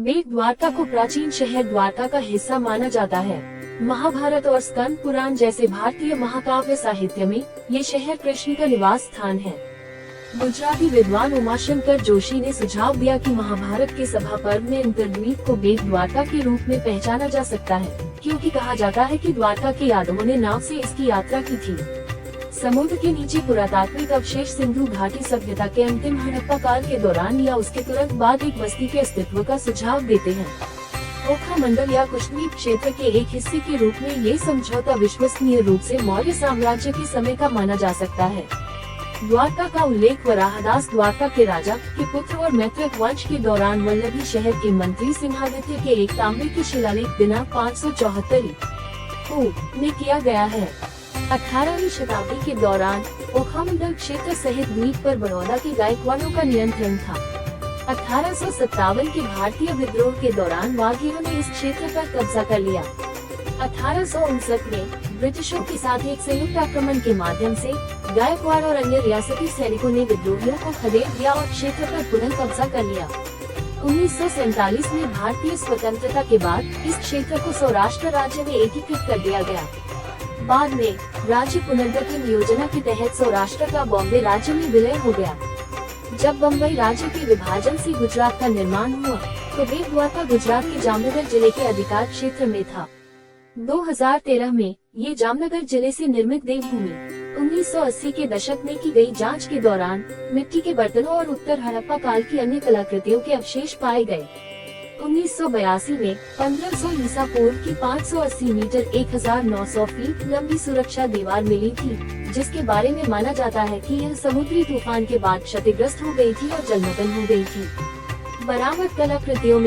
बेट द्वारका को प्राचीन शहर द्वारका का हिस्सा माना जाता है। महाभारत और स्कंद पुराण जैसे भारतीय महाकाव्य साहित्य में ये शहर कृष्ण का निवास स्थान है। गुजराती विद्वान उमाशंकर जोशी ने सुझाव दिया कि महाभारत के सभा पर्व में इंद्रद्वीप को बेट द्वारका के रूप में पहचाना जा सकता है, क्योंकि कहा जाता है कि द्वारका के यादवों ने नाव से इसकी यात्रा की थी। समुद्र के नीचे पुरातात्विक अवशेष सिंधु घाटी सभ्यता के अंतिम हड़प्पा काल के दौरान या उसके तुरंत बाद एक बस्ती के अस्तित्व का सुझाव देते हैं। ओखा मंडल या कुशद्वीप क्षेत्र के एक हिस्से के रूप में ये समझौता विश्वसनीय रूप से मौर्य साम्राज्य के समय का माना जा सकता है। द्वारका का उल्लेख वराहदास द्वारका के राजा के पुत्र और मैत्रक वंश के दौरान वल्लभी शहर के मंत्री सिंहादित्य के एक तांबे के शिलालेख दिनांक 574 में किया गया है। 18वीं शताब्दी के दौरान ओखामंडल क्षेत्र सहित द्वीप पर बड़ौदा के गायकवाड़ों का नियंत्रण था। 1857 के भारतीय विद्रोह के दौरान वाघेरों ने इस क्षेत्र पर कब्जा कर लिया। 1859 में ब्रिटिशों के साथ एक संयुक्त आक्रमण के माध्यम से गायकवाड़ और अन्य रियासती सैनिकों ने विद्रोहियों को खदेड़ दिया और क्षेत्र पर पुनः कब्जा कर लिया। 1947 में भारतीय स्वतंत्रता के बाद इस क्षेत्र को सौराष्ट्र राज्य में एकीकृत कर दिया गया। बाद में राज्य पुनर्गठन योजना के तहत सौराष्ट्र का बॉम्बे राज्य में विलय हो गया। जब बम्बई राज्य के विभाजन से गुजरात का निर्माण हुआ तो बेट द्वारका गुजरात के जामनगर जिले के अधिकार क्षेत्र में था। 2013 में ये जामनगर जिले से निर्मित देवभूमि 1980 के दशक में की गई जांच के दौरान मिट्टी के बर्तनों और उत्तर हड़प्पा काल की अन्य कलाकृतियों के अवशेष पाए गए। 1982 में 1500 ईसा पूर्व की 580 मीटर 1900 फीट लंबी सुरक्षा दीवार मिली थी, जिसके बारे में माना जाता है कि यह समुद्री तूफान के बाद क्षतिग्रस्त हो गई थी और जलमग्न हो गई थी। बरामद कलाकृतियों में